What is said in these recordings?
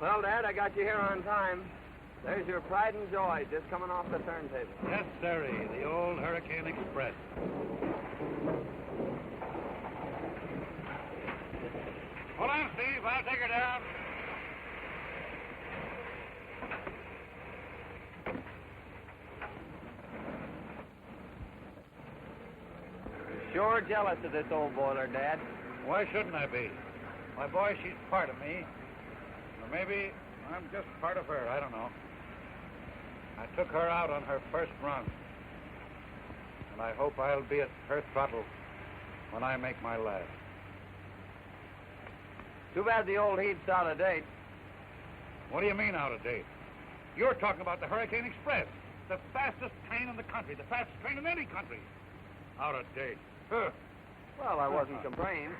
Well, Dad, I got you here on time. There's your pride and joy just coming off the turntable. Yes, sirree, the old Hurricane Express. Hold on, Steve. I'll take her down. Sure jealous of this old boiler, Dad. Why shouldn't I be? My boy, she's part of me. Or maybe I'm just part of her. I don't know. I took her out on her first run. And I hope I'll be at her throttle when I make my last. Too bad the old heat's out of date. What do you mean out of date? You're talking about the Hurricane Express. The fastest train in the country. The fastest train in any country. Out of date. Huh. Well, I wasn't complaining.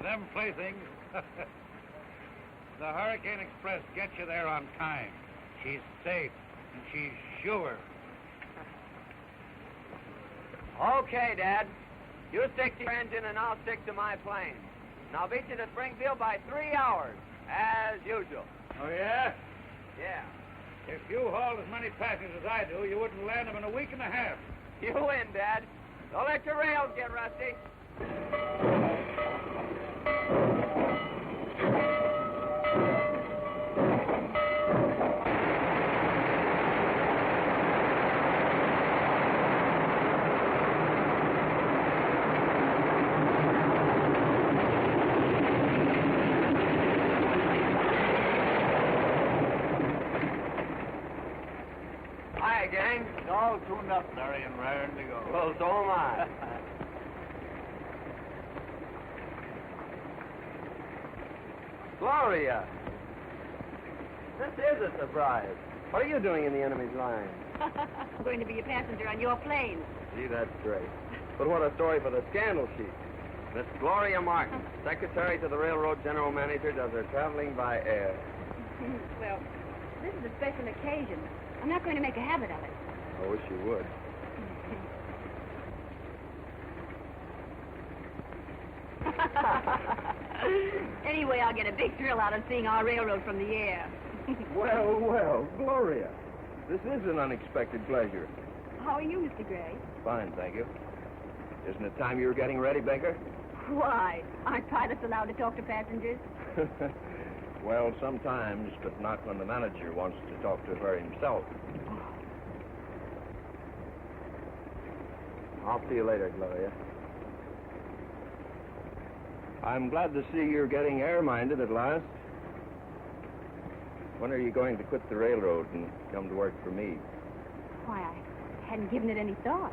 Them playthings. The Hurricane Express gets you there on time. She's safe, and she's sure. Okay, Dad. You stick to your engine, and I'll stick to my plane. And I'll beat you to Springfield by 3 hours, as usual. Oh, yeah? Yeah. If you hauled as many passengers as I do, you wouldn't land them in a week and a half. You win, Dad. Don't let your rails get rusty. Hi, gang. All tuned up, Larry, and raring to go. Well, so am I. Gloria! This is a surprise. What are you doing in the enemy's line? I'm going to be a passenger on your plane. Gee, that's great. But what a story for the scandal sheet. Miss Gloria Martin, secretary to the railroad general manager, does her traveling by air. Well, this is a special occasion. I'm not going to make a habit of it. I wish you would. Anyway, I'll get a big thrill out of seeing our railroad from the air. Well, well, Gloria. This is an unexpected pleasure. How are you, Mr. Gray? Fine, thank you. Isn't it time you were getting ready, Baker? Why? Aren't pilots allowed to talk to passengers? Well, sometimes, but not when the manager wants to talk to her himself. I'll see you later, Gloria. I'm glad to see you're getting air-minded at last. When are you going to quit the railroad and come to work for me? Why, I hadn't given it any thought.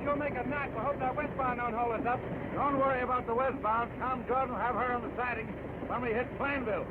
She'll make a knot. I hope that westbound don't hold us up. Don't worry about the westbound. Tom Jordan will have her on the siding when we hit Plainville.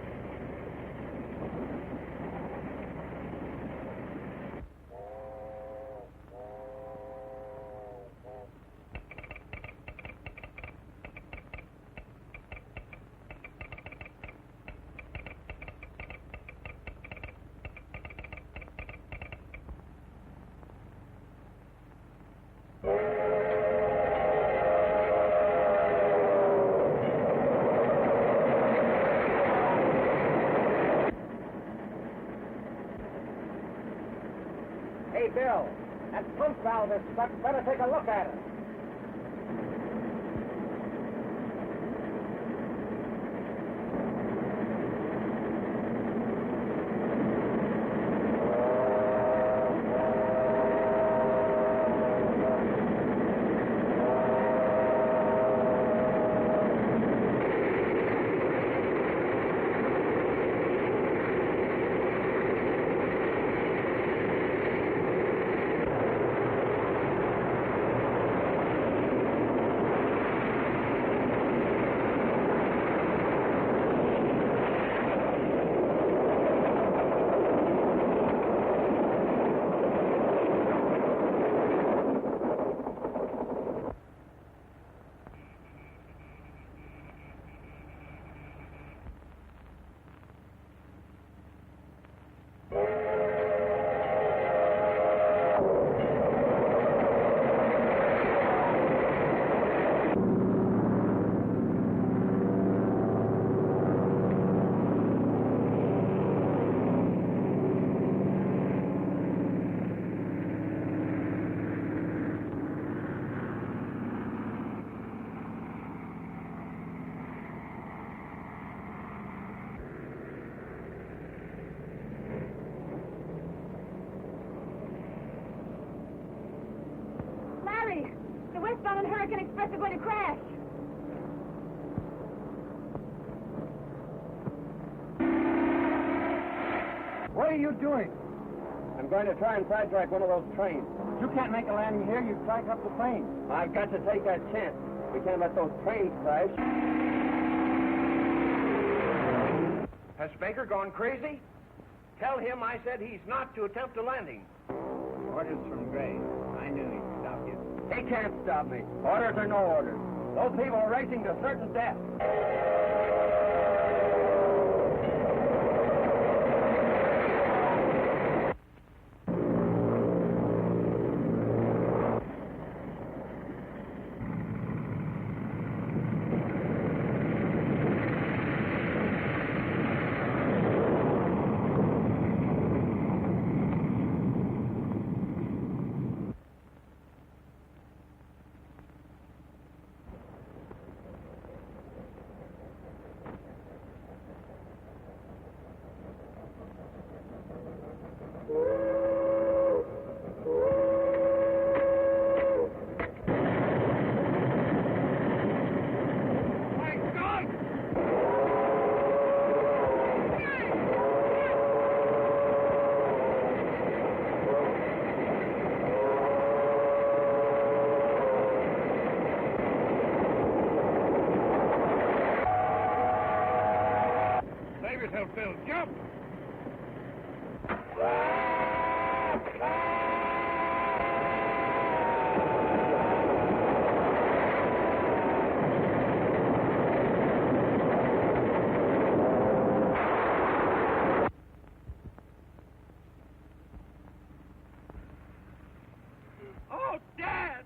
Hey, Bill, that pump valve is stuck. Better take a look at it. like they're going to crash. What are you doing? I'm going to try and sidetrack one of those trains. You can't make a landing here. You strike up the plane. I've got to take that chance. We can't let those trains crash. Has Baker gone crazy? Tell him I said he's not to attempt a landing. Orders from Gray. I knew he'd stop you. He can't stop me. Orders or no orders. Those people are racing to certain death. Bill, jump! Oh, Dad!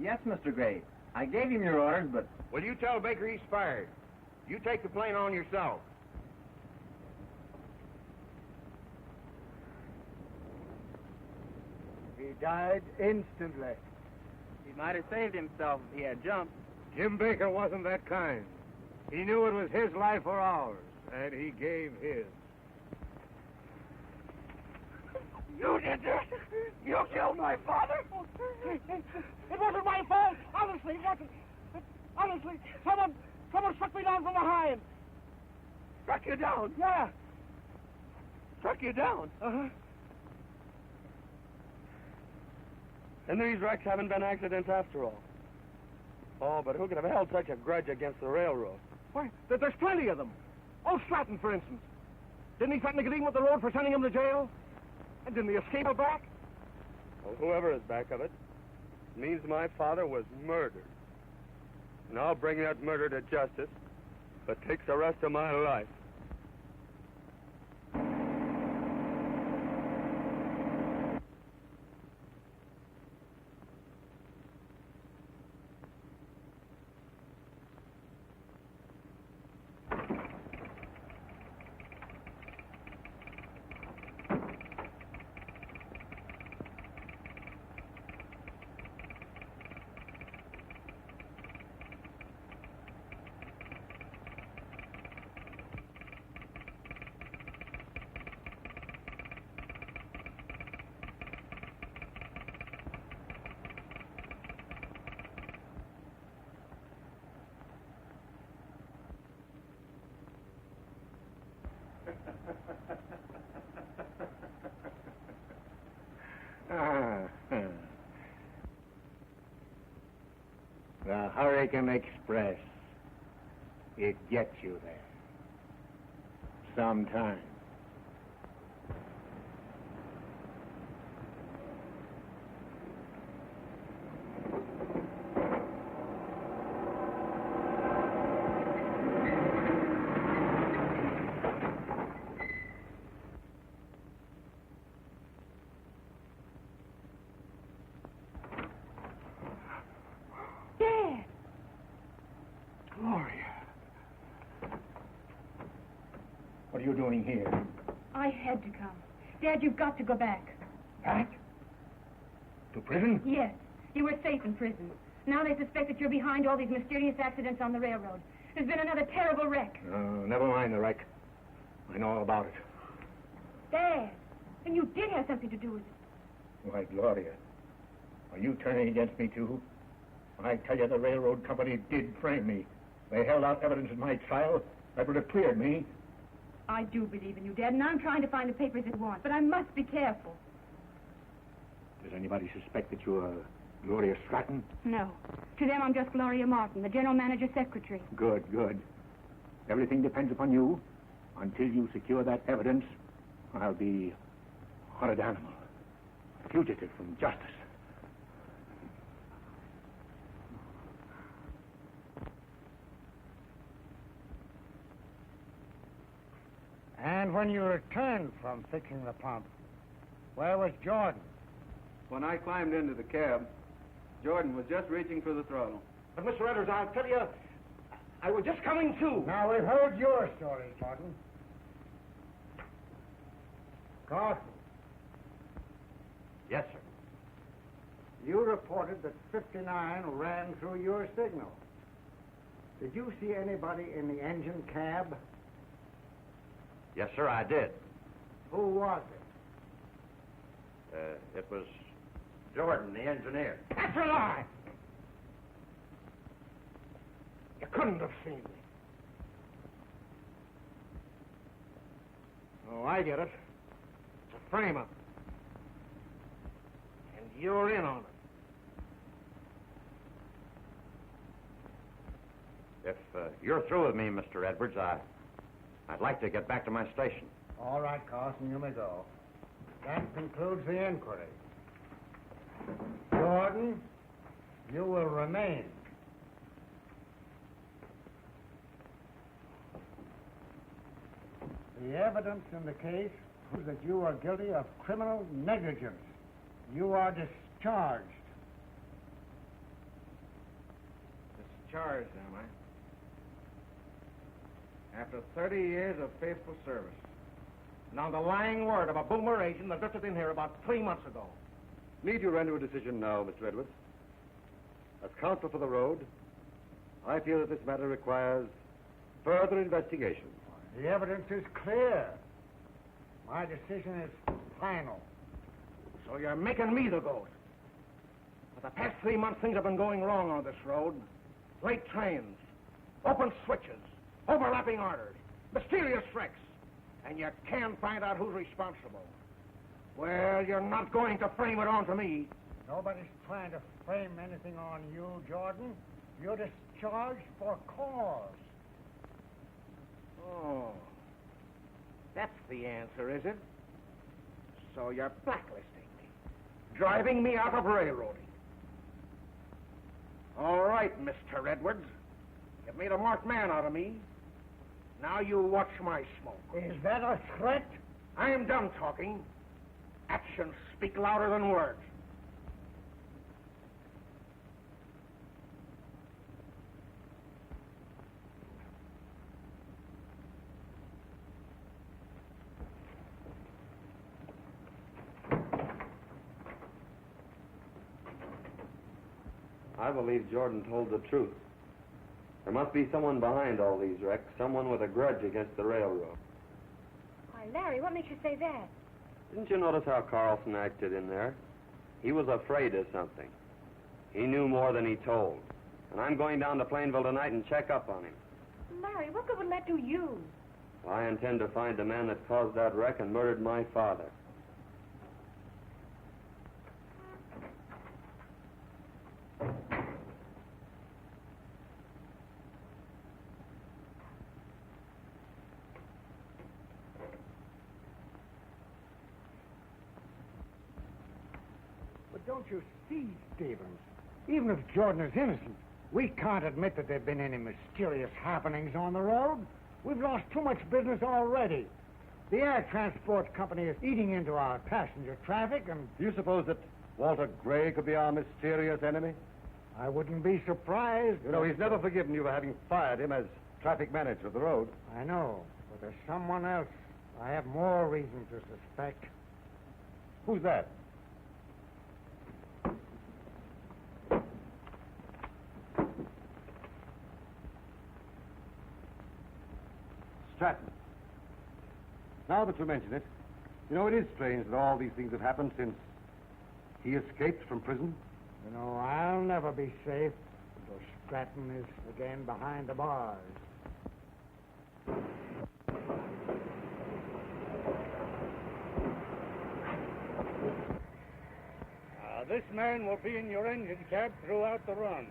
Yes, Mr. Gray. I gave him your orders, but... Well, you tell Baker he's fired. You take the plane on yourself. He died instantly. He might have saved himself if he had jumped. Jim Baker wasn't that kind. He knew it was his life or ours, and he gave his. You did this! You killed my father! It wasn't my fault. Honestly, it wasn't. Honestly, someone struck me down from behind. Struck you down? Yeah. Struck you down? Uh-huh. And these wrecks haven't been accidents after all. Oh, but who could have held such a grudge against the railroad? Why, there's plenty of them. Old Stratton, for instance. Didn't he threaten to get even with the road for sending him to jail? And didn't he escape back? Well, whoever is back of it means my father was murdered. And I'll bring that murder to justice if it takes the rest of my life. The Hurricane Express. It gets you there. Sometime. What are you doing here? I had to come. Dad, you've got to go back. Back? To prison? Yes. You were safe in prison. Now they suspect that you're behind all these mysterious accidents on the railroad. There's been another terrible wreck. Never mind the wreck. I know all about it. Dad, And you did have something to do with it. Why, Gloria, are you turning against me, too? I tell you, the railroad company did frame me. They held out evidence in my trial that would have cleared me. I do believe in you, Dad, and I'm trying to find the papers it wants, but I must be careful. Does anybody suspect that you're Gloria Stratton? No. To them, I'm just Gloria Martin, the general manager's secretary. Good, good. Everything depends upon you. Until you secure that evidence, I'll be a hunted animal, a fugitive from justice. And when you returned from fixing the pump, where was Jordan? When I climbed into the cab, Jordan was just reaching for the throttle. But, Mr. Edwards, I'll tell you, I was just coming to. Now, we've heard your story, Jordan. Carson. Yes, sir. You reported that 59 ran through your signal. Did you see anybody in the engine cab? Yes, sir, I did. Who was it? It was Jordan, the engineer. That's a lie! You couldn't have seen me. Oh, I get it. It's a frame-up. And you're in on it. If you're through with me, Mr. Edwards, I'd like to get back to my station. All right, Carson, you may go. That concludes the inquiry. Jordan, you will remain. The evidence in the case proves that you are guilty of criminal negligence. You are discharged. Discharged, am I? After 30 years of faithful service. Now, the lying word of a boomer agent that drifted in here about 3 months ago. Need you render a decision now, Mr. Edwards? As counsel for the road, I feel that this matter requires further investigation. The evidence is clear. My decision is final. So you're making me the goat. For the past 3 months, things have been going wrong on this road. Late trains, open switches, overlapping orders, mysterious wrecks. And you can't find out who's responsible. Well, you're not going to frame it on to me. Nobody's trying to frame anything on you, Jordan. You're discharged for cause. Oh. That's the answer, is it? So you're blacklisting me. Driving me out of railroading. All right, Mr. Edwards. You've made a marked man out of me. Now you watch my smoke. Is that a threat? I am done talking. Actions speak louder than words. I believe Jordan told the truth. There must be someone behind all these wrecks, someone with a grudge against the railroad. Why, Larry, what makes you say that? Didn't you notice how Carlson acted in there? He was afraid of something. He knew more than he told. And I'm going down to Plainville tonight and check up on him. Larry, what good would that do you? Well, I intend to find the man that caused that wreck and murdered my father. Don't you see, Stevens? Even if Jordan is innocent, we can't admit that there have been any mysterious happenings on the road. We've lost too much business already. The air transport company is eating into our passenger traffic, and... Do you suppose that Walter Gray could be our mysterious enemy? I wouldn't be surprised. You know, he's never forgiven you for having fired him as traffic manager of the road. I know, but there's someone else I have more reason to suspect. Who's that? Stratton. Now that you mention it, You know, it is strange that all these things have happened since he escaped from prison. You know, I'll never be safe until Stratton is again behind the bars. This man will be in your engine cab throughout the run.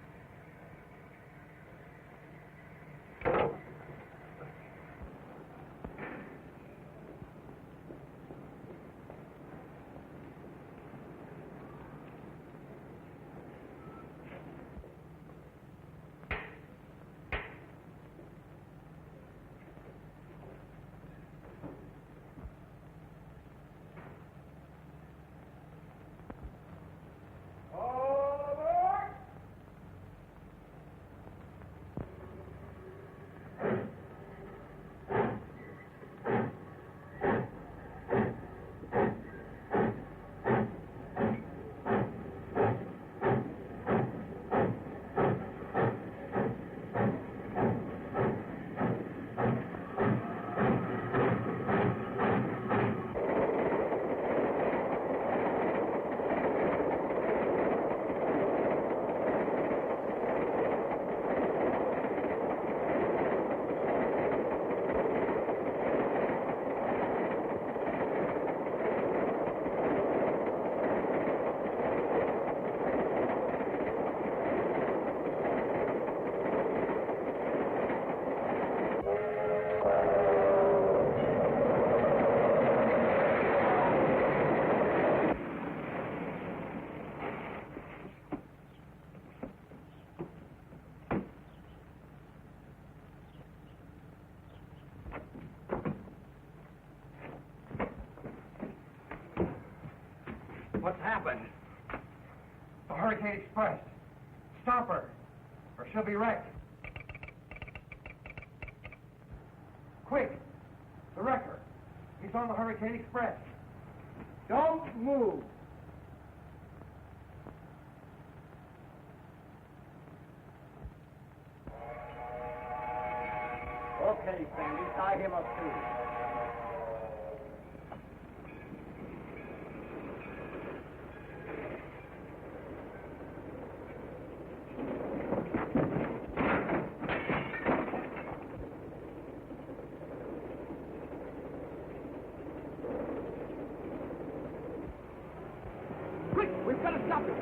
What's happened? The Hurricane Express. Stop her, or she'll be wrecked. Quick, the wrecker. He's on the Hurricane Express. Don't move. Okay, Sandy, tie him up too. Quick, we've got to stop him.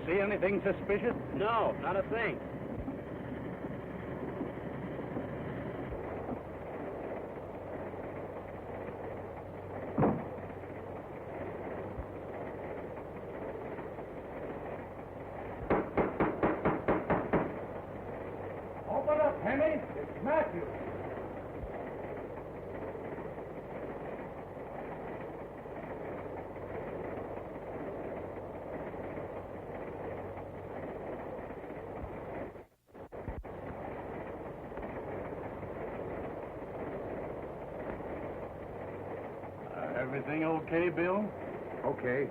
See anything suspicious? No, not a thing. Open up, Henry. It's Matthew. Everything okay, Bill? Okay.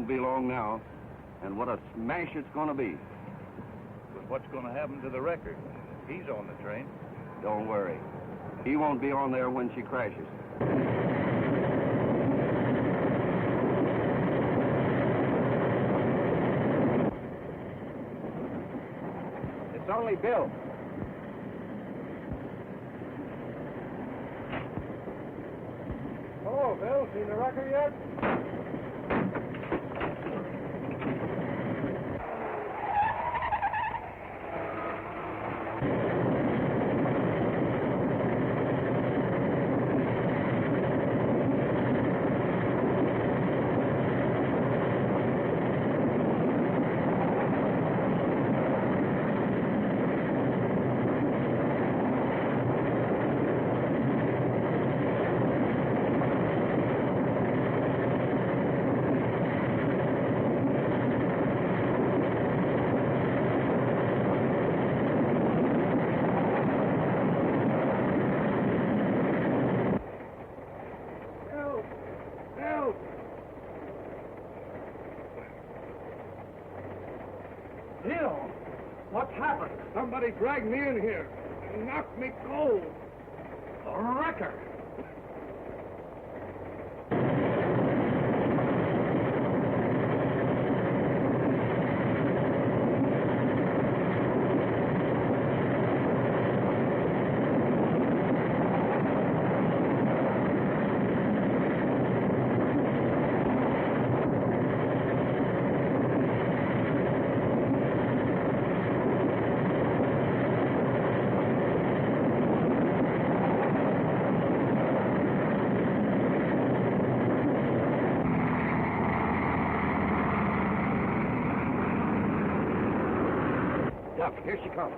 won't be long now. And what a smash it's going to be. But what's going to happen to the record? He's on the train. Don't worry. He won't be on there when she crashes. It's only Bill. Hello, Bill. Seen the record yet? Somebody dragged me in here and knocked me cold. A wrecker. Here she comes.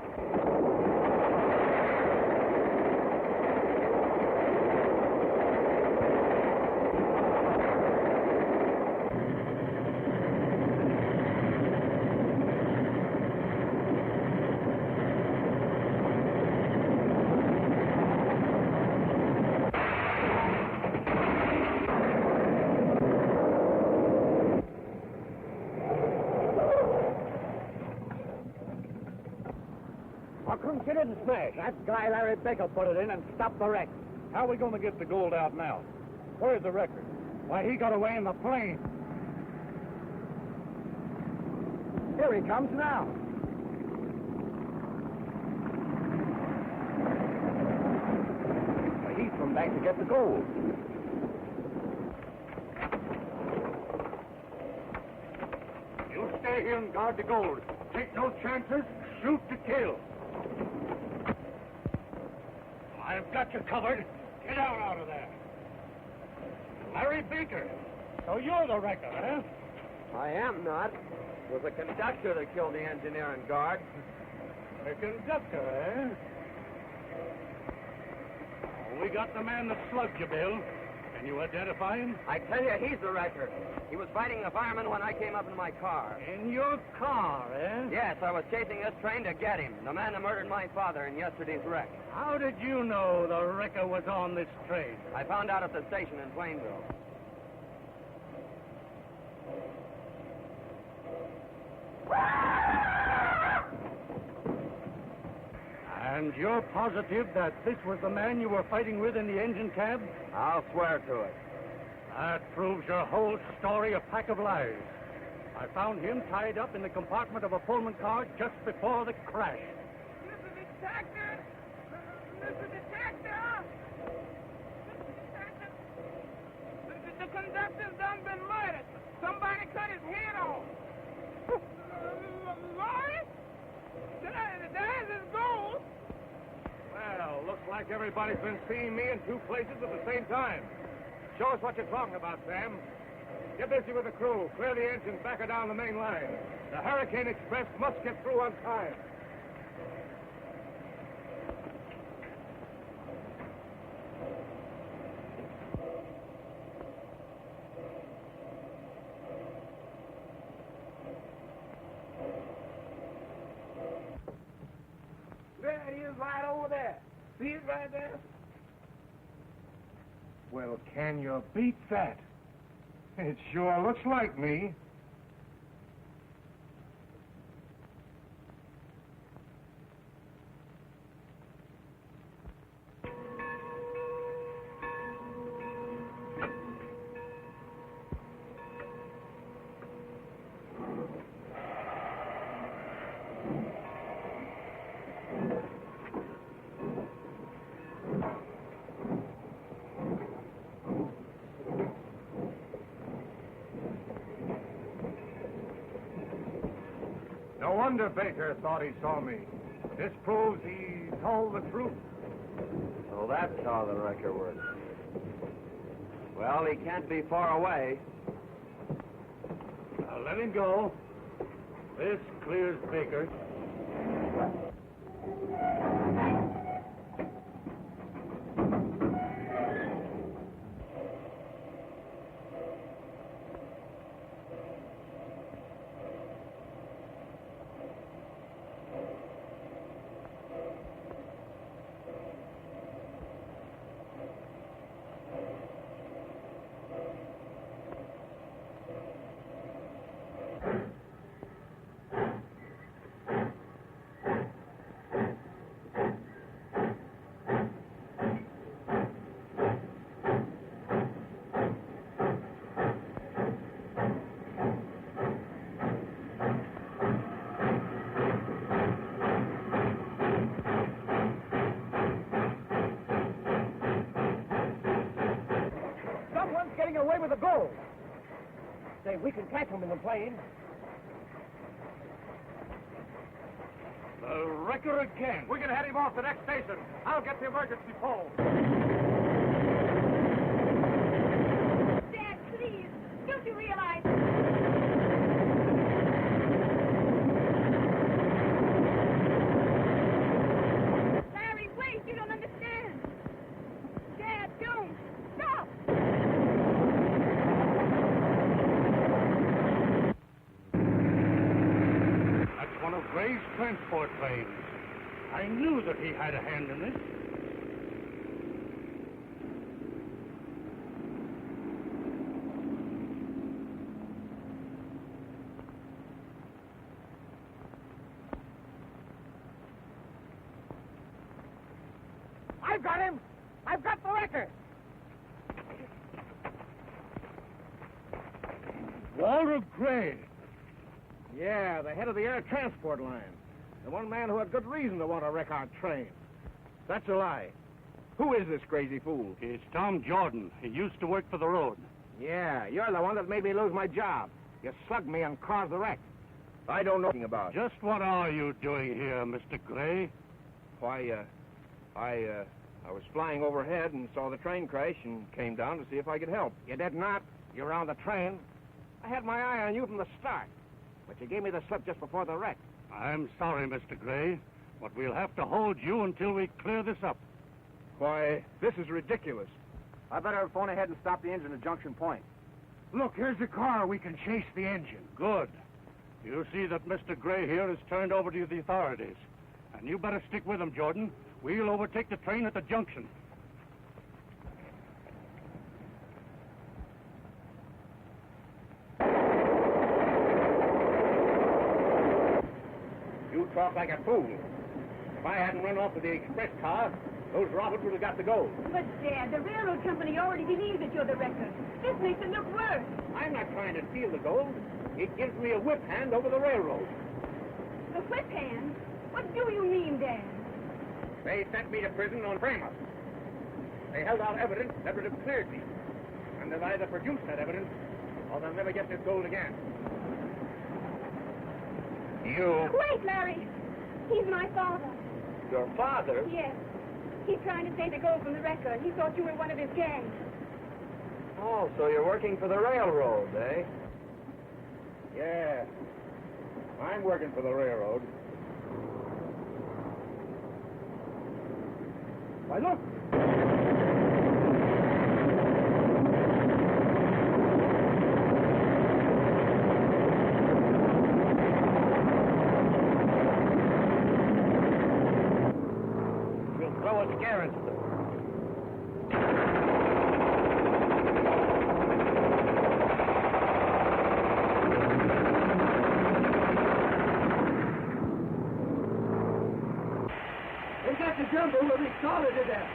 She didn't smash. That guy Larry Baker put it in and stopped the wreck. How are we going to get the gold out now? Where's the record? Why, he got away in the plane. Here he comes now. Well, he's come back to get the gold. You stay here and guard the gold. Take no chances. Shoot to kill. I've got you covered. Get out of there. Larry Baker. So you're the wrecker, eh? I am not. It was the conductor that killed the engineer and guard. The conductor, eh? We got the man that slugged you, Bill. Can you identify him? I tell you, he's the wrecker. He was fighting the fireman when I came up in my car. In your car, eh? Yes, I was chasing this train to get him. The man that murdered my father in yesterday's wreck. How did you know the wrecker was on this train? I found out at the station in Plainville. And you're positive that this was the man you were fighting with in the engine cab? I'll swear to it. That proves your whole story a pack of lies. I found him tied up in the compartment of a Pullman car just before the crash. Mr. Detective! Mr. Detective! The conductor's done been murdered. Somebody cut his head off. Lawrence? There's his gold. Well, looks like everybody's been seeing me in two places at the same time. Show us what you're talking about, Sam. Get busy with the crew. Clear the engines back or down the main line. The Hurricane Express must get through on time. There he is right over there. See it right there? Well, can you beat that? It sure looks like me. No wonder Baker thought he saw me. This proves he told the truth. So that's how the wrecker works. Well, he can't be far away. Now let him go. This clears Baker. Getting away with the gold. Say, we can catch him in the plane. The wrecker again. We can head him off the next station. I'll get the emergency pole. Dad, please. Don't you realize... Larry, wait. You don't understand. Dad, don't. Stop. One of Gray's transport planes. I knew that he had a hand in this. I've got him! I've got the wrecker! Walter Gray. Yeah, the head of the air transport line. The one man who had good reason to want to wreck our train. That's a lie. Who is this crazy fool? It's Tom Jordan. He used to work for the road. Yeah, you're the one that made me lose my job. You slugged me and caused the wreck. I don't know anything about it. Just what are you doing here, Mr. Gray? Why, I was flying overhead and saw the train crash and came down to see if I could help. You did not. You were on the train. I had my eye on you from the start. But you gave me the slip just before the wreck. I'm sorry, Mr. Gray, but we'll have to hold you until we clear this up. Why, this is ridiculous. I better phone ahead and stop the engine at Junction Point. Look, here's the car. We can chase the engine. Good. You see that Mr. Gray here is turned over to the authorities. And you better stick with him, Jordan. We'll overtake the train at the junction. You talk like a fool. If I hadn't run off with the express car, those robbers would have got the gold. But, Dad, the railroad company already believes that you're the wrecker. This makes it look worse. I'm not trying to steal the gold. It gives me a whip hand over the railroad. The whip hand? What do you mean, Dad? They sent me to prison on premise. They held out evidence that would have cleared me. And they'll either produce that evidence, or they'll never get this gold again. You... Wait, Larry. He's my father. Your father? Yes. He's trying to take the gold from the wrecker. He thought you were one of his gang. Oh, so you're working for the railroad, eh? Yeah. I'm working for the railroad. Why, look. We'll throw a scare into them. They got the jumbo where we started it at.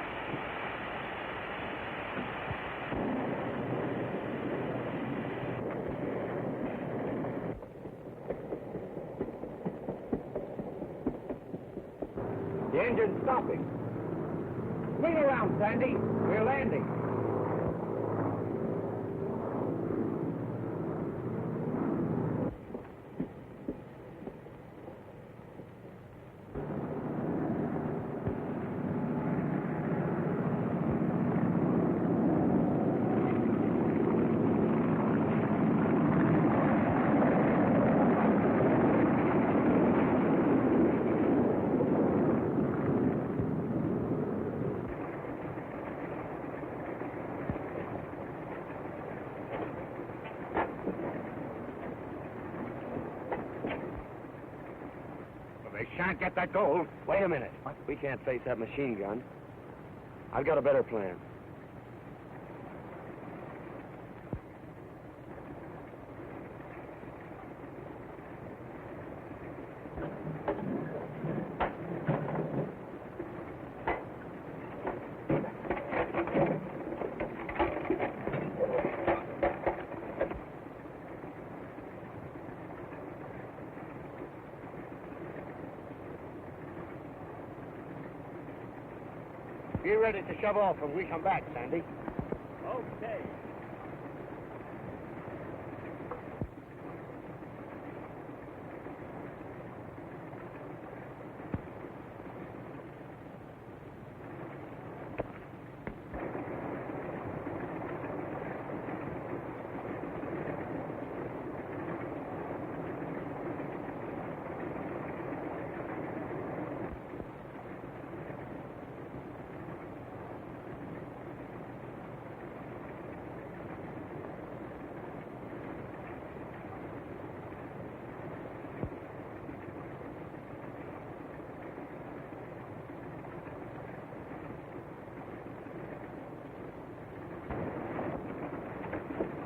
The engine's stopping. Swing around, Sandy. We're landing. can't get that gold. Wait a minute. What? We can't face that machine gun. I've got a better plan. Be ready to shove off when we come back, Sandy. Okay.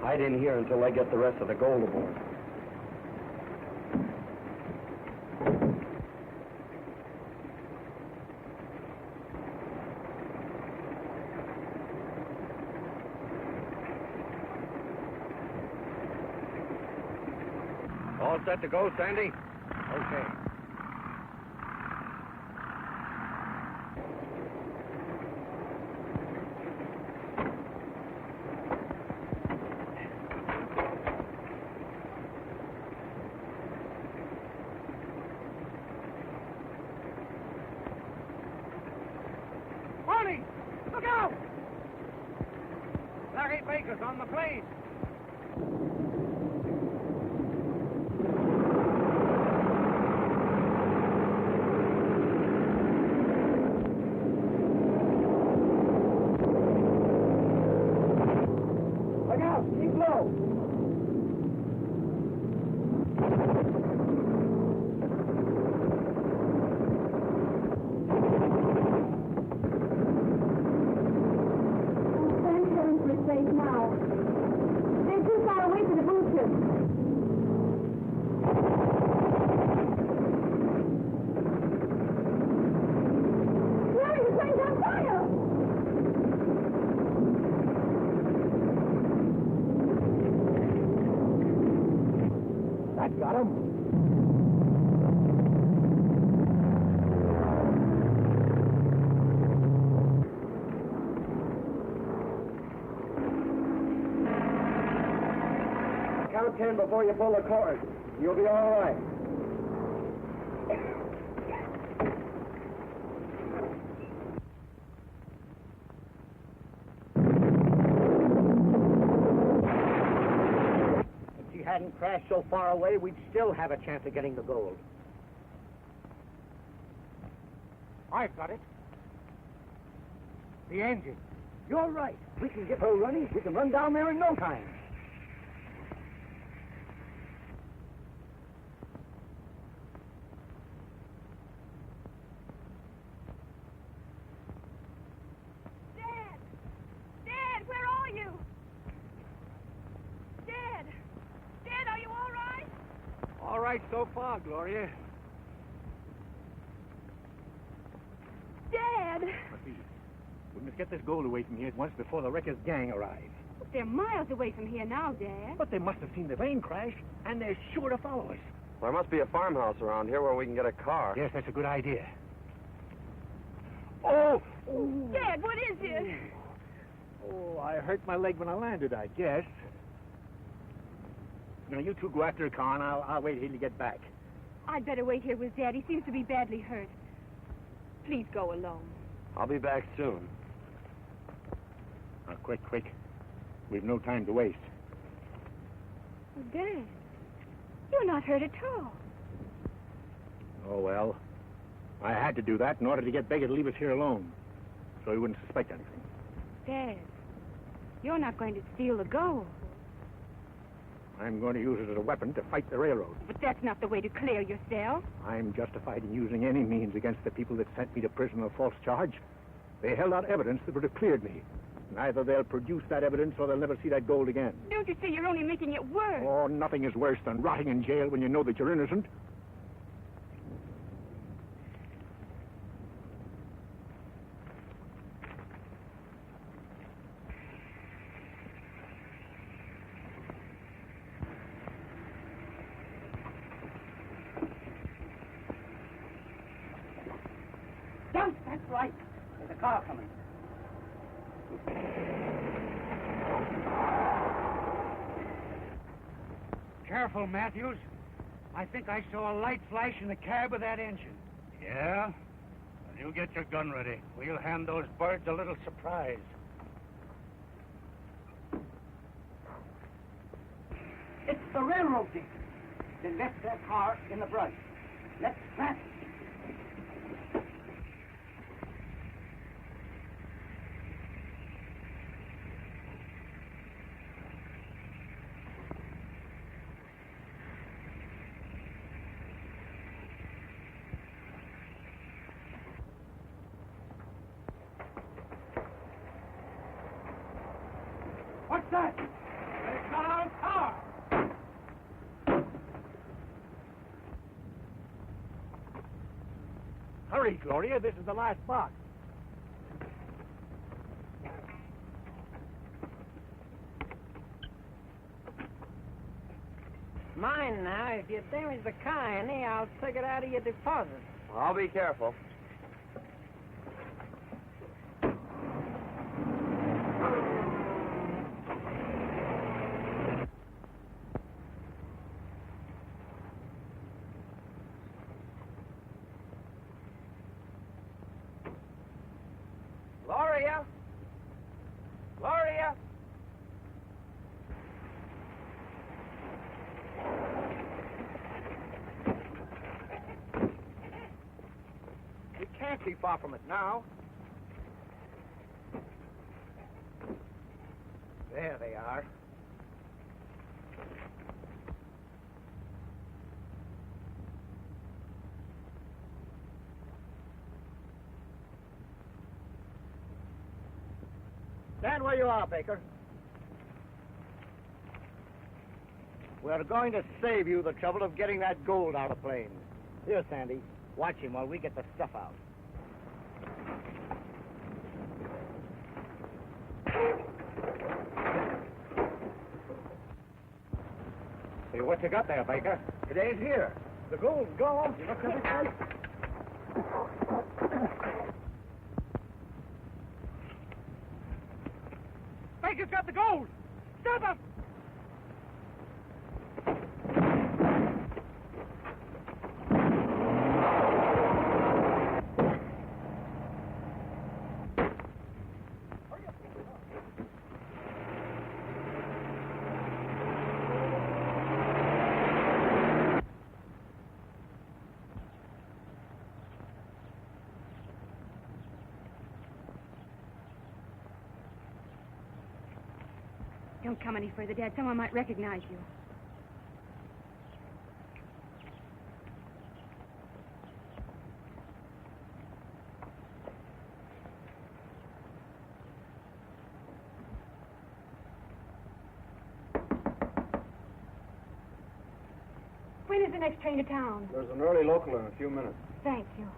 Hide in here until I get the rest of the gold aboard. All set to go, Sandy? Okay. Barney! Look out! Larry Baker's on the plane. Look out! Keep low! We're safe now. They're too far away for the boosters. Larry, the plane's on fire! That got him. Count 10 before you pull the cord. You'll be all right. If she hadn't crashed so far away, we'd still have a chance of getting the gold. I've got it. The engine. You're right. We can get her running. We can run down there in no time. All right so far, Gloria. Dad! But we must get this gold away from here at once before the wrecker's gang arrive. They're miles away from here now, Dad. But they must have seen the plane crash, and they're sure to follow us. There must be a farmhouse around here where we can get a car. Yes, that's a good idea. Oh! Dad, what is it? Oh, I hurt my leg when I landed, I guess. Now, you two go after a car, and I'll wait till you get back. I'd better wait here with Dad. He seems to be badly hurt. Please go alone. I'll be back soon. Now, quick. We've no time to waste. Oh, Dad, you're not hurt at all. Oh, well. I had to do that in order to get Baker to leave us here alone, so he wouldn't suspect anything. Dad, you're not going to steal the gold. I'm going to use it as a weapon to fight the railroad. But that's not the way to clear yourself. I'm justified in using any means against the people that sent me to prison on a false charge. They held out evidence that would have cleared me. And either they'll produce that evidence or they'll never see that gold again. Don't you see you're only making it worse? Oh, nothing is worse than rotting in jail when you know that you're innocent. Don't, that's right. There's a car coming. Careful, Matthews. I think I saw a light flash in the cab of that engine. Yeah? Well, you get your gun ready. We'll hand those birds a little surprise. It's the railroad team. They left their car in the brush. Let's trap it. What's that? They got our car. Hurry, Gloria. This is the last box. Mind now, if you damage the car any, I'll take it out of your deposit. I'll be careful. Gloria? Gloria? We can't be far from it now. There they are. Stand where you are, Baker. We're going to save you the trouble of getting that gold out of the plane. Here, Sandy. Watch him while we get the stuff out. Hey, what you got there, Baker? It ain't here. The gold's gone. You look at it, right? Baker's got the gold. Stop him. Don't come any further, Dad. Someone might recognize you. When is the next train to town? There's an early local in a few minutes. Thank you.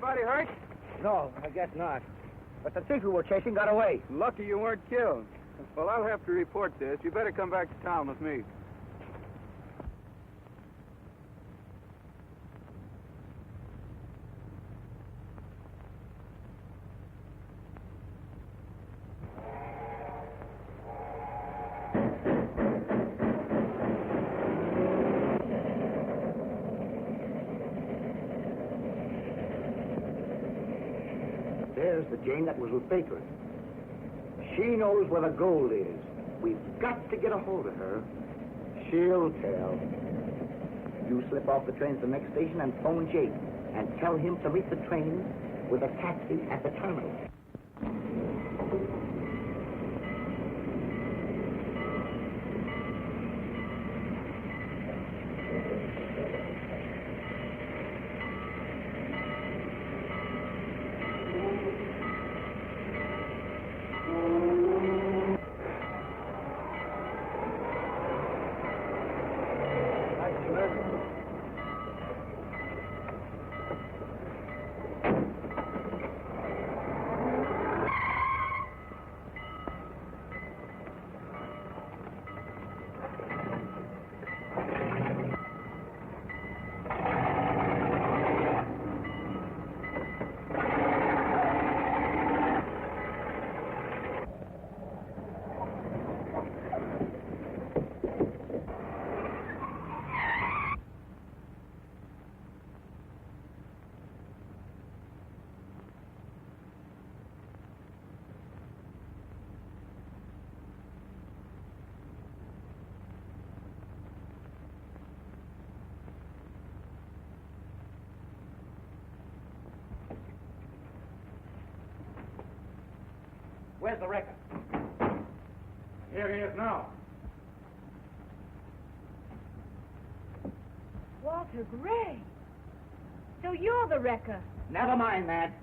Anybody hurt? No, I guess not. But the thief we were chasing got away. Lucky you weren't killed. Well, I'll have to report this. You better come back to town with me. There's the Jane that was with Baker. She knows where the gold is. We've got to get a hold of her. She'll tell. You slip off the train to the next station and phone Jake and tell him to meet the train with a taxi at the terminal. Where's the wrecker? Here he is now. Walter Gray. So you're the wrecker. Never mind that.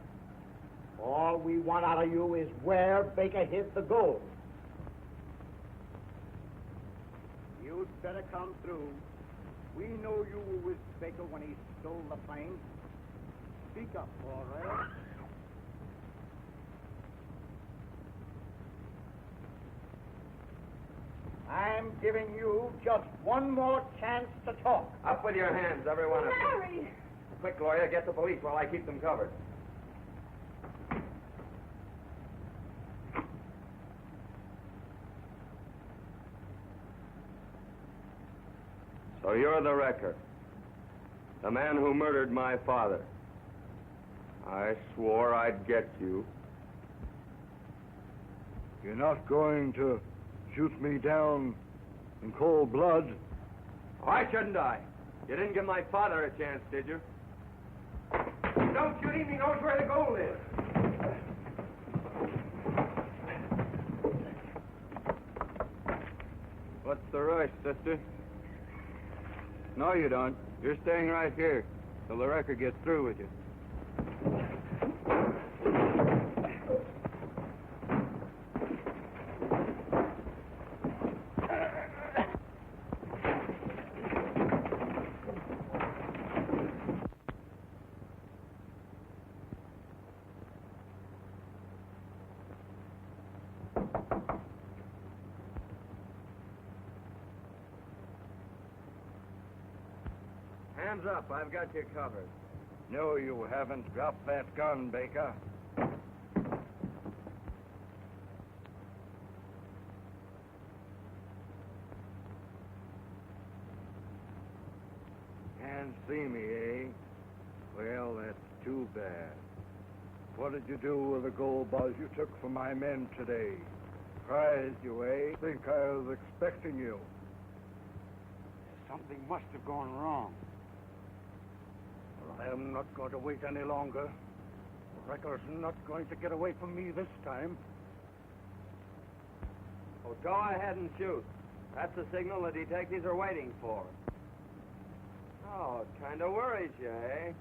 All we want out of you is where Baker hid the gold. You'd better come through. We know you were with Baker when he stole the plane. Speak up, all right? I'm giving you just one more chance to talk. Up with your hands, every one of you. Larry! Quick, Gloria, get the police while I keep them covered. So you're the wrecker. The man who murdered my father. I swore I'd get you. You're not going to shoot me down in cold blood? Why shouldn't I? You didn't give my father a chance, did you? Don't shoot him. He knows where the gold is. What's the rush, sister? No, you don't. You're staying right here till the wrecker gets through with you. Hands up. I've got you covered. No, you haven't. Drop that gun, Baker. Can't see me, eh? Well, that's too bad. What did you do with the gold bars you took from my men today? Surprised you, eh? Think I was expecting you. Something must have gone wrong. Well, I'm not going to wait any longer. The wrecker's not going to get away from me this time. Well, go ahead and shoot. That's the signal the detectives are waiting for. Oh, it kind of worries you, eh?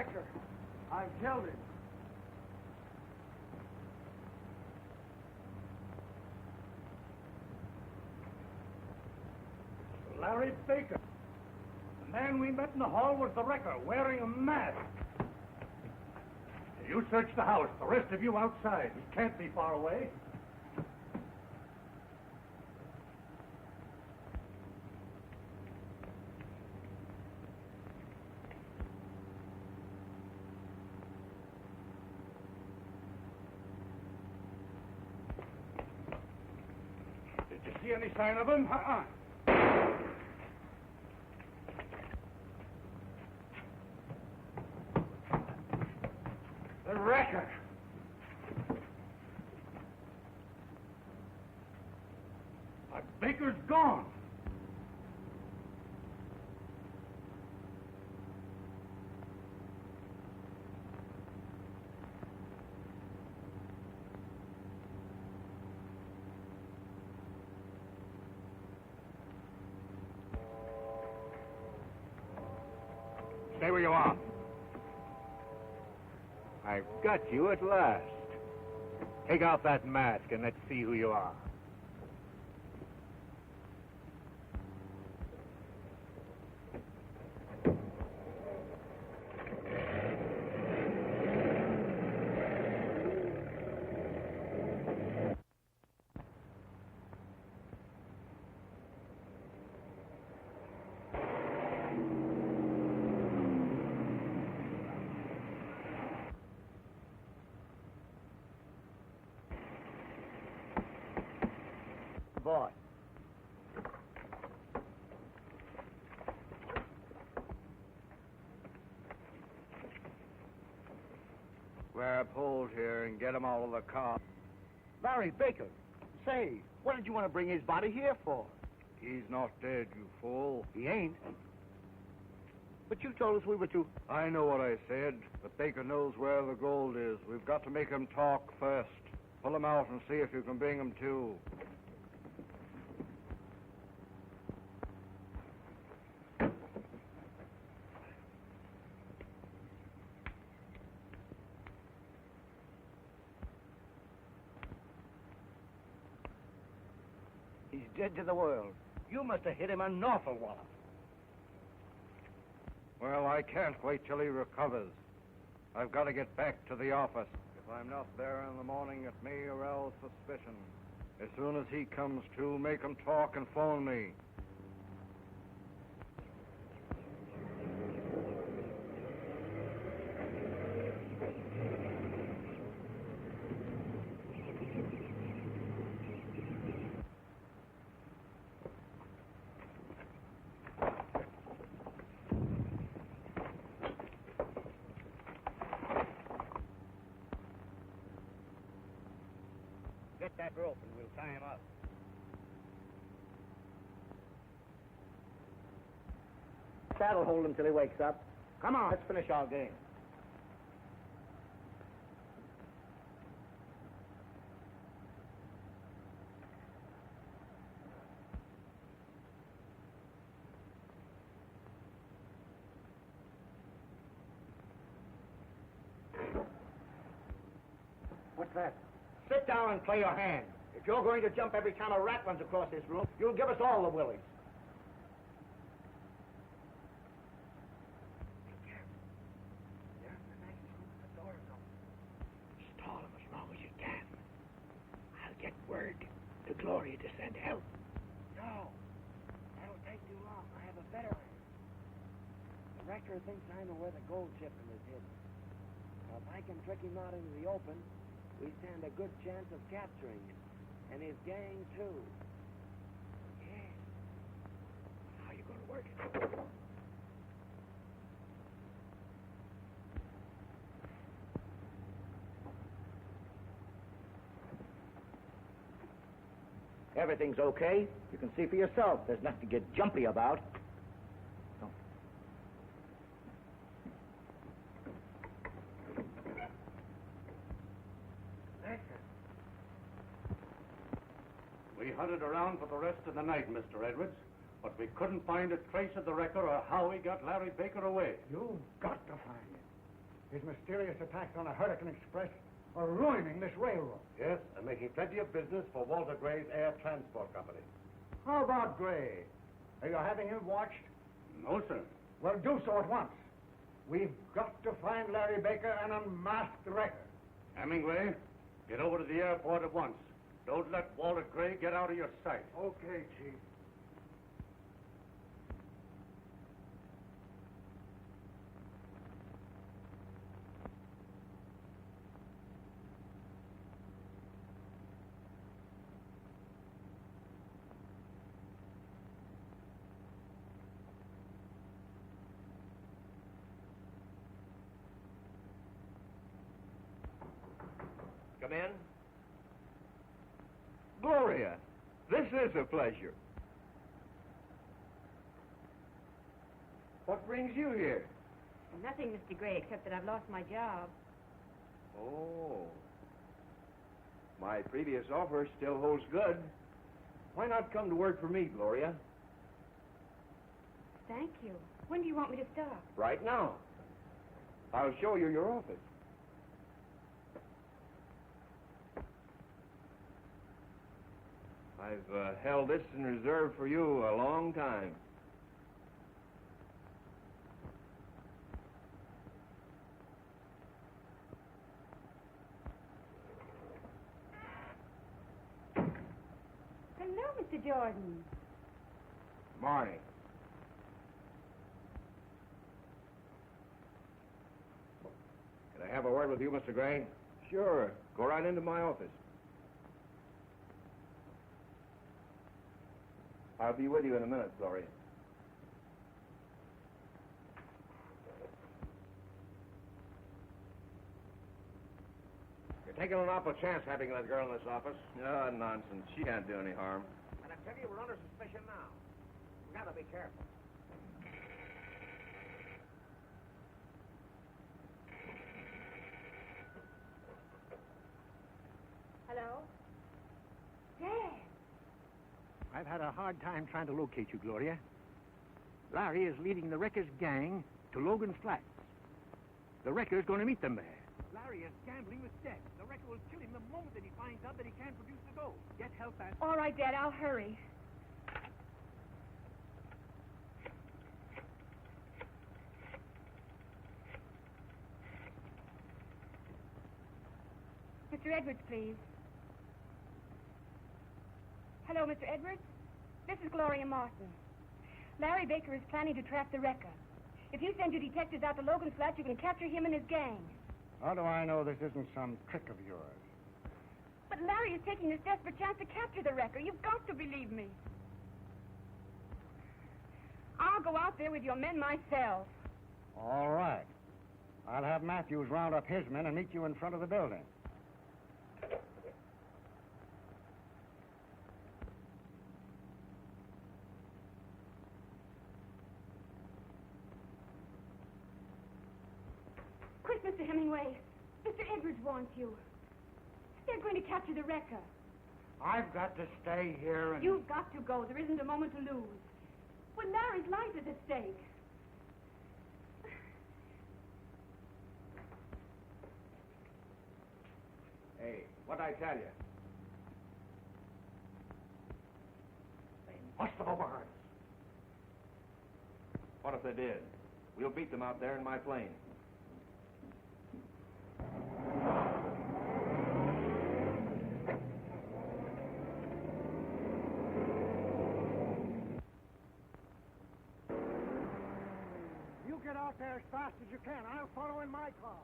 wrecker. I killed him. Larry Baker. The man we met in the hall was the wrecker, wearing a mask. You search the house. The rest of you outside. He can't be far away. Did you see any sign of him? The wrecker. But Baker's gone. Stay where you are. I've got you at last. Take off that mask and let's see who you are. Boy. Grab hold here and get him out of the car. Larry Baker. Say, what did you want to bring his body here for? He's not dead, you fool. He ain't. But you told us we were to... I know what I said, but Baker knows where the gold is. We've got to make him talk first. Pull him out and see if you can bring him to. He's dead to the world. You must have hit him an awful wallop. Well, I can't wait till he recovers. I've got to get back to the office. If I'm not there in the morning, it may arouse suspicion. As soon as he comes to, make him talk and phone me. Get that rope and we'll tie him up. That'll hold him till he wakes up. Come on, let's finish our game. What's that? Sit down and play your hand. If you're going to jump every time a rat runs across this room, you'll give us all the willies. Stall him as long as you can. I'll get word to Gloria to send help. No, that'll take too long. I have a better idea. The wrecker thinks I know where the gold shipment is hidden. Now, if I can trick him out into the open, we stand a good chance of capturing him. And his gang, too. Yeah. How are you going to work it? Everything's okay. You can see for yourself. There's nothing to get jumpy about. We hunted around for the rest of the night, Mr. Edwards, but we couldn't find a trace of the wrecker or how he got Larry Baker away. You've got to find him. His mysterious attacks on a Hurricane Express are ruining this railroad. Yes, and making plenty of business for Walter Gray's Air Transport Company. How about Gray? Are you having him watched? No, sir. Well, do so at once. We've got to find Larry Baker and unmask the wrecker. Hemingway, get over to the airport at once. Don't let Walter Gray get out of your sight. Okay, Chief. Come in. Gloria, this is a pleasure. What brings you here? Nothing, Mr. Gray, except that I've lost my job. Oh. My previous offer still holds good. Why not come to work for me, Gloria? Thank you. When do you want me to start? Right now. I'll show you your office. I've held this in reserve for you a long time. Hello, Mr. Jordan. Morning. Can I have a word with you, Mr. Gray? Sure. Go right into my office. I'll be with you in a minute, Gloria. You're taking an awful chance having that girl in this office. Oh, nonsense. She can't do any harm. And I tell you, we're under suspicion now. We gotta be careful. Hello? Dad. I've had a hard time trying to locate you, Gloria. Larry is leading the wrecker's gang to Logan's Flats. The wrecker's going to meet them there. Larry is gambling with death. The wrecker will kill him the moment that he finds out that he can't produce the gold. Get help fast. All right, Dad, I'll hurry. Mr. Edwards, please. Hello, Mr. Edwards. This is Gloria Martin. Larry Baker is planning to trap the wrecker. If you send your detectives out to Logan's Flats, you can capture him and his gang. How do I know this isn't some trick of yours? But Larry is taking this desperate chance to capture the wrecker. You've got to believe me. I'll go out there with your men myself. All right. I'll have Matthews round up his men and meet you in front of the building. Quick, Mr. Hemingway. Mr. Edwards wants you. They're going to capture the wrecker. I've got to stay here and... You've got to go. There isn't a moment to lose. Well, Larry's life is at stake. Hey, what'd I tell you? They must have overheard us. What if they did? We'll beat them out there in my plane. You get out there as fast as you can. I'll follow in my car.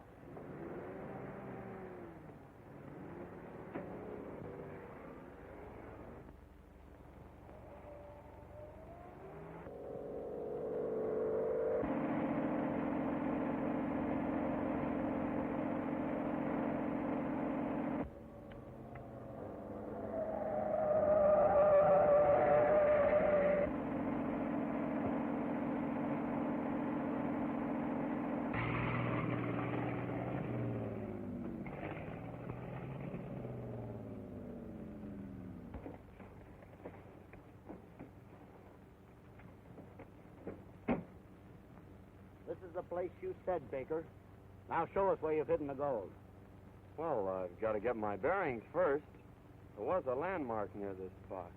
This is the place you said, Baker. Now show us where you've hidden the gold. Well, I've got to get my bearings first. There was a landmark near this spot.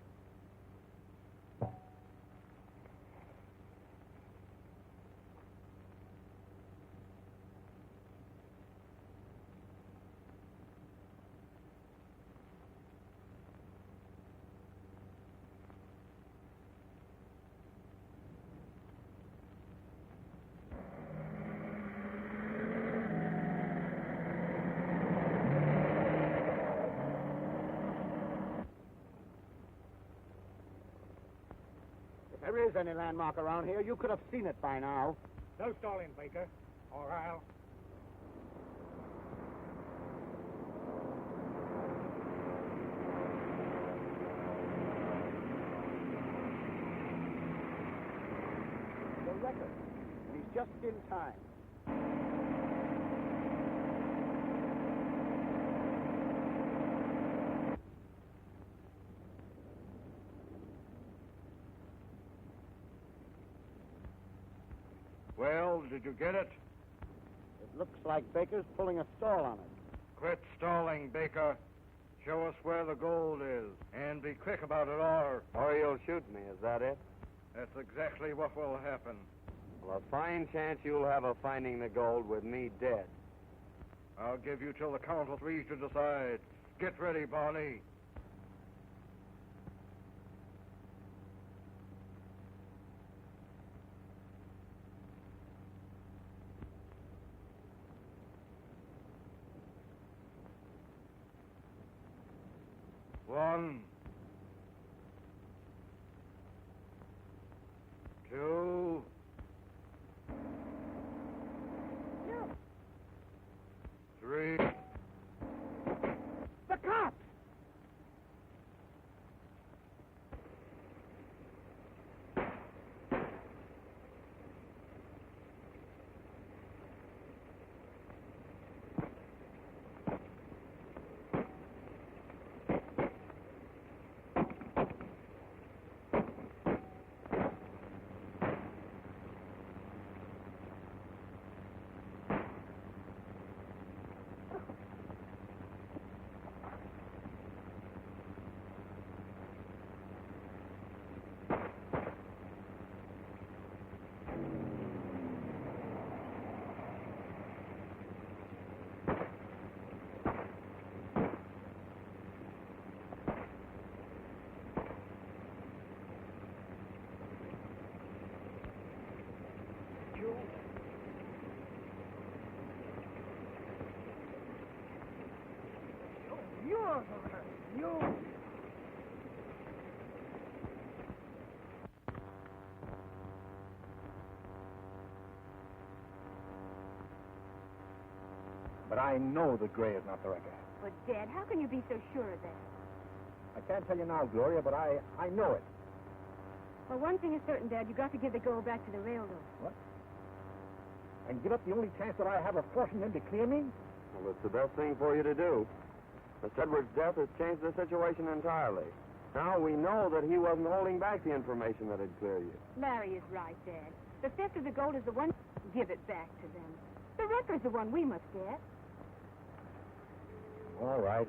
If there is any landmark around here, you could have seen it by now. No stalling, Baker, or I'll... The record. He's just in time. Well, did you get it? It looks like Baker's pulling a stall on it. Quit stalling, Baker. Show us where the gold is, and be quick about it, Or you'll shoot me, is that it? that's exactly what will happen. Well, a fine chance you'll have of finding the gold with me dead. I'll give you till the count of 3 to decide. Get ready, Barney. One, 2, 3. The cops! You! But I know that Gray is not the wrecker. But, Dad, how can you be so sure of that? I can't tell you now, Gloria, but I know it. Well, one thing is certain, Dad. You got to give the gold back to the railroad. What? And give up the only chance that I have of forcing them to clear me? Well, it's the best thing for you to do. Miss Edwards' death has changed the situation entirely. Now we know that he wasn't holding back the information that had cleared you. Larry is right, Dad. The theft of the gold is the one. Give it back to them. The wrecker's the one we must get. All right.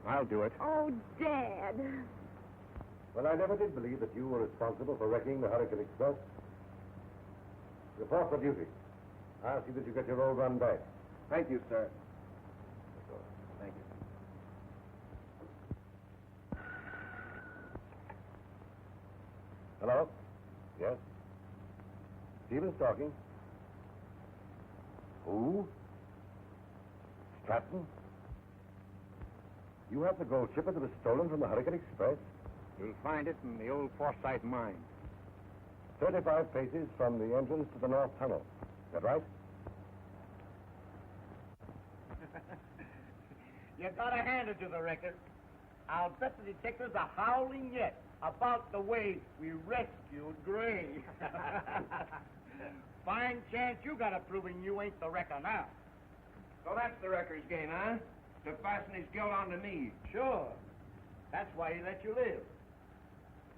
I'll do it. Oh, Dad. Well, I never did believe that you were responsible for wrecking the Hurricane Express. Report for duty. I'll see that you get your old run back. Thank you, sir. Thank you. Hello? Yes? Stevens talking. Who? Stratton? You have the gold shipment that was stolen from the Hurricane Express? You'll find it in the old Forsyth mine. 35 paces from the entrance to the North Tunnel. Is that right? You gotta hand it to the record. I'll bet the detectives are howling yet about the way we rescued Gray. Fine chance you got of proving you ain't the wrecker now. So that's the wrecker's game, huh? To fasten his guilt onto me. Sure. That's why he let you live.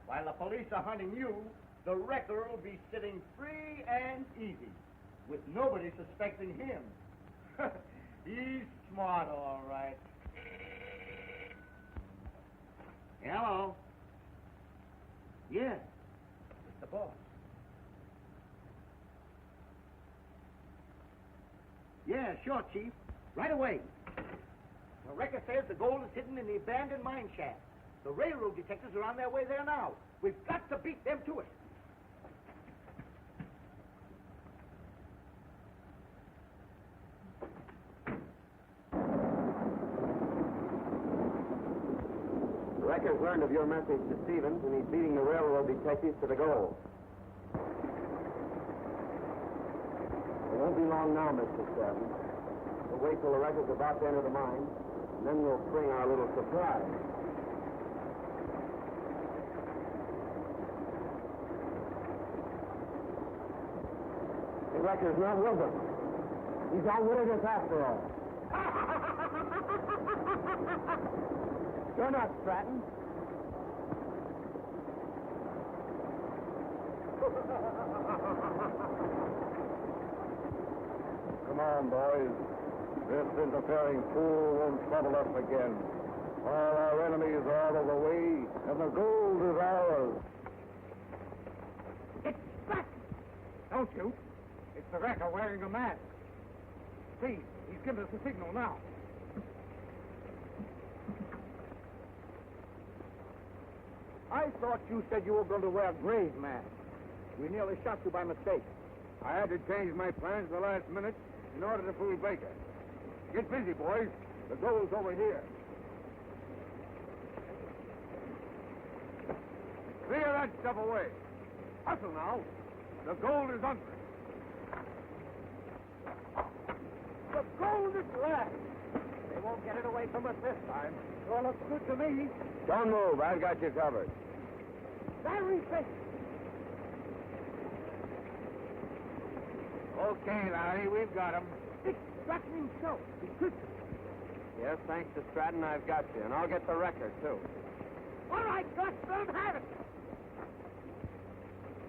While the police are hunting you, the wrecker will be sitting free and easy, with nobody suspecting him. He's smart, all right. Hello. Yeah, it's the boss. Yeah, sure, Chief. Right away. The record says the gold is hidden in the abandoned mine shaft. The railroad detectives are on their way there now. We've got to beat them to it. The record's learned of your message to Stevens, and he's leading the railroad detectives to the goal. It won't be long now, Mr. Stevens. We'll wait till the record's about to enter the mine, and then we'll spring our little surprise. The record's not with them. He's outwitted us after all. You're not Stratton. Come on, boys. This interfering fool won't trouble us again. All our enemies are out of the way, and the gold is ours. It's back! Don't shoot. It's the wrecker wearing a mask. See, he's given us a signal now. I thought you said you were going to wear Gray's mask. We nearly shot you by mistake. I had to change my plans at the last minute in order to fool Baker. Get busy, boys. The gold's over here. Clear that stuff away. Hustle now. The gold is under it. The gold is left. They won't get it away from us this time. Sure looks good to me. Don't move. I've got you covered. Larry Baker. Okay, Larry, we've got him. It's Stratton himself. He's good. Yes, thanks to Stratton, I've got you, and I'll get the record, too. All right, Gus, let him have it.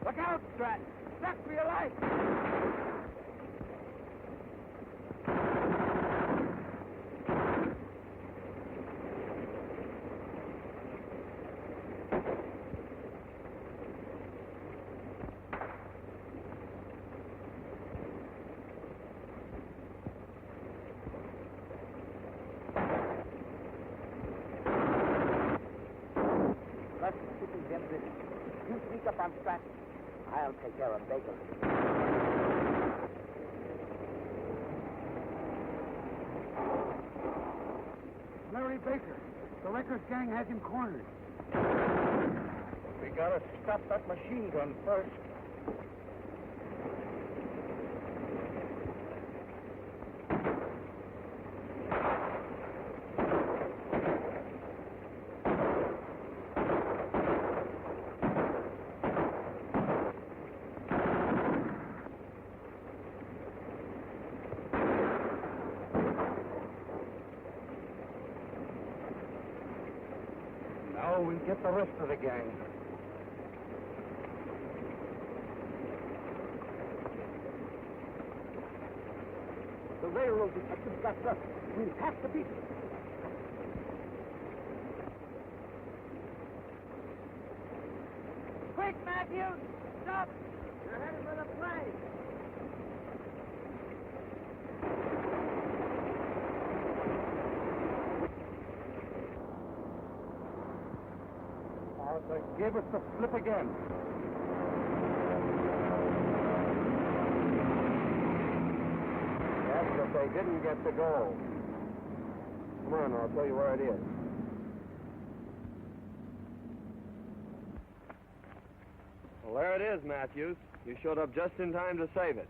Look out, Stratton. Step for your life. You sneak up on Stratton. I'll take care of Baker. Larry Baker. The Records gang has him cornered. We gotta stop that machine gun first. Now we get the rest of the gang. The railroad detectives got us. We have to beat them. Quick, Matthews! Stop! You're headed for the plane. They gave us the slip again. Yes, but they didn't get the gold. Come on, I'll tell you where it is. Well, there it is, Matthews. You showed up just in time to save it.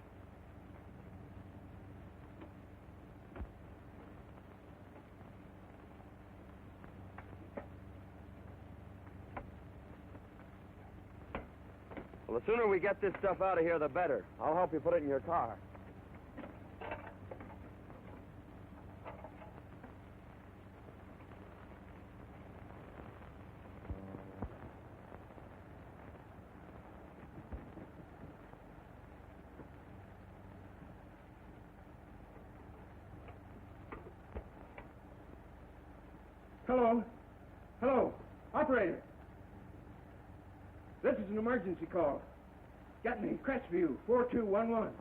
Well, the sooner we get this stuff out of here, the better. I'll help you put it in your car. Hello? Hello? Operator? This is an emergency call. Get me, Crestview, 4211.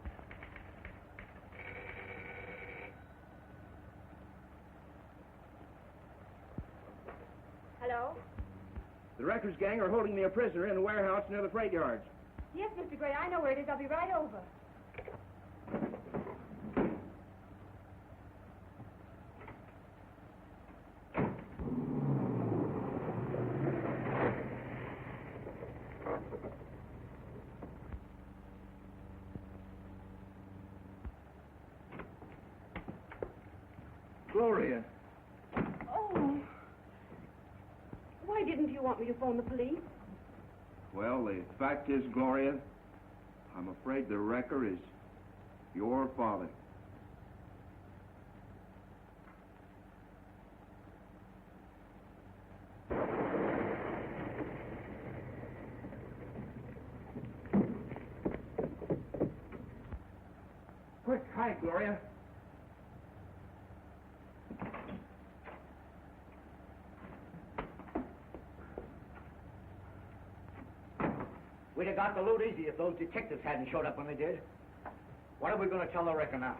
Hello? The Wreckers gang are holding me a prisoner in a warehouse near the freight yards. Yes, Mr. Gray, I know where it is. I'll be right over. Gloria. Oh. Why didn't you want me to phone the police? Well, the fact is, Gloria, I'm afraid the wrecker is your father. Quick, hide, Gloria. We'd have got the loot easy if those detectives hadn't showed up when they did. What are we going to tell the wrecker now?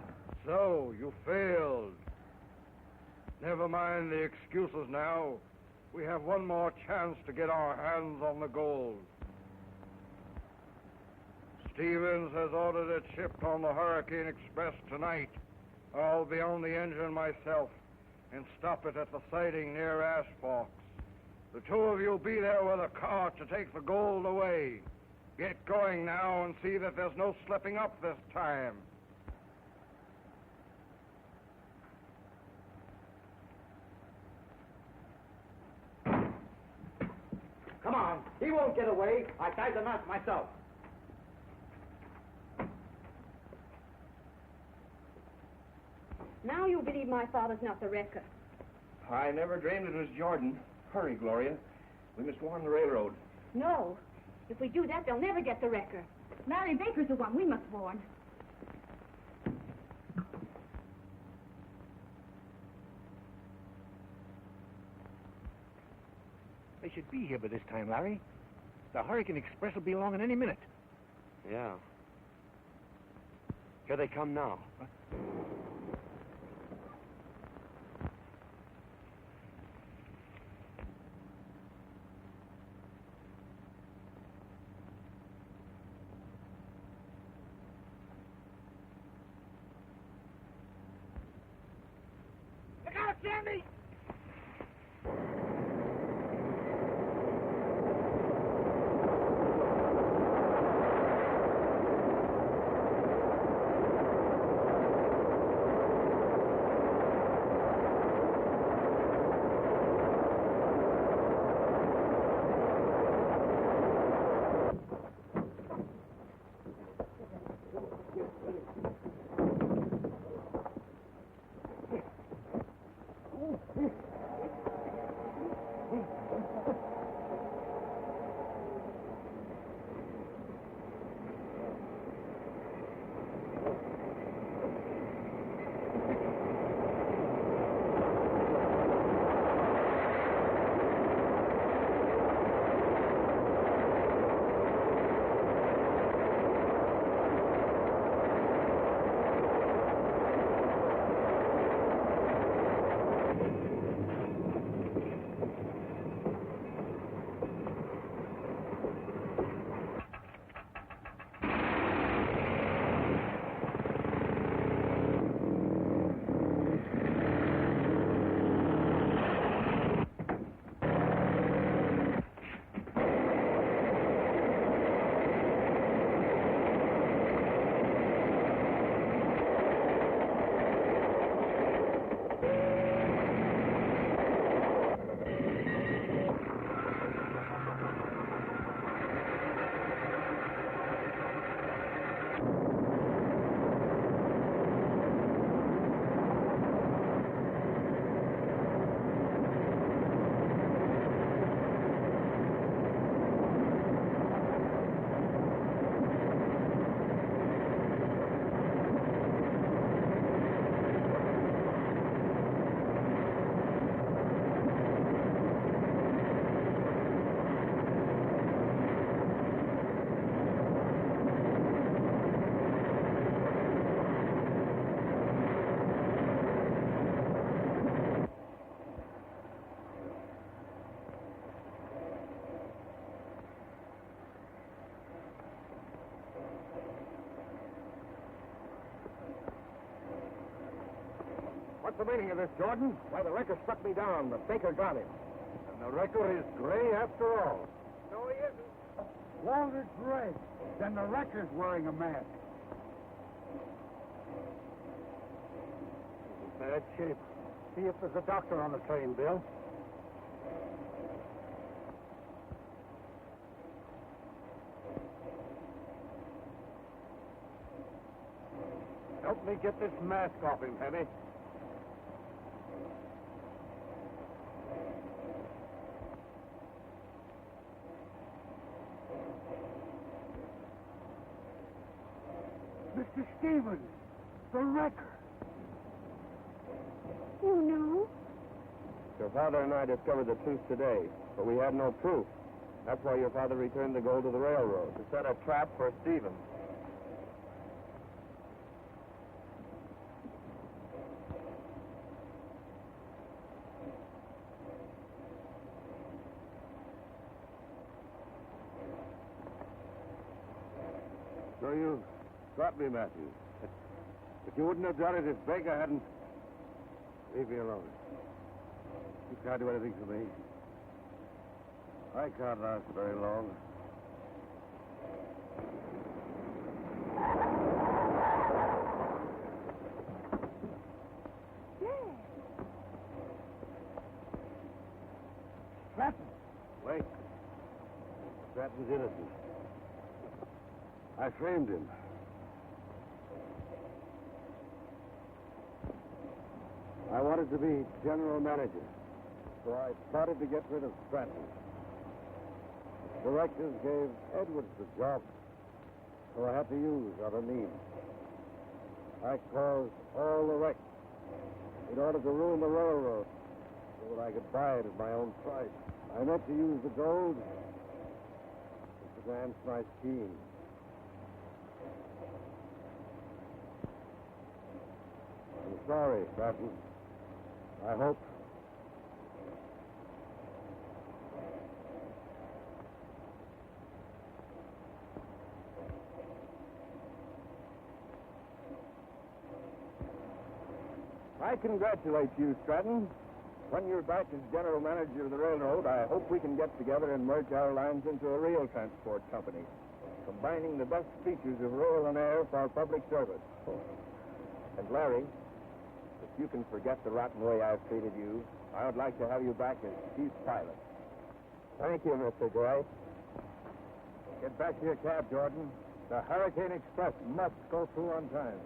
So, you failed. Never mind the excuses now. We have one more chance to get our hands on the gold. Stevens has ordered it shipped on the Hurricane Express tonight. I'll be on the engine myself and stop it at the siding near Ashbox. The two of you be there with a cart to take the gold away. Get going now and see that there's no slipping up this time. Come on. He won't get away. I tied the knots myself. Now you believe my father's not the wrecker. I never dreamed it was Jordan. Hurry, Gloria. We must go on the railroad. No. If we do that, they'll never get the wrecker. Larry Baker's the one we must warn. They should be here by this time, Larry. The Hurricane Express will be along in any minute. Yeah. Here they come now. Huh? Look out, Sandy! the meaning of this, Jordan? Why, the wrecker struck me down, but Baker got him. And the wrecker is Gray after all. No, he isn't. Walter Gray. Then the wrecker's wearing a mask. He's in bad shape. See if there's a doctor on the train, Bill. Help me get this mask off him, Penny. Mr. Stevens, the wrecker. You know? Your father and I discovered the truth today, but we had no proof. That's why your father returned the gold to the railroad, to set a trap for Stevens. So you got me, Matthew. But you wouldn't have done it if Baker hadn't... Leave me alone. You can't do anything for me. I can't last very long. Stratton! Wait. Stratton's innocent. I framed him. I wanted to be general manager, so I plotted to get rid of Stratton. The directors gave Edwards the job, so I had to use other means. I caused all the wrecks in order to ruin the railroad so that I could buy it at my own price. I meant to use the gold to advance my scheme. I'm sorry, Stratton. I hope. I congratulate you, Stratton. When you're back as general manager of the railroad, I hope we can get together and merge our lines into a rail transport company, combining the best features of rail and air for public service. And Larry, if you can forget the rotten way I've treated you, I would like to have you back as chief pilot. Thank you, Mr. Gray. Get back to your cab, Jordan. The Hurricane Express must go through on time.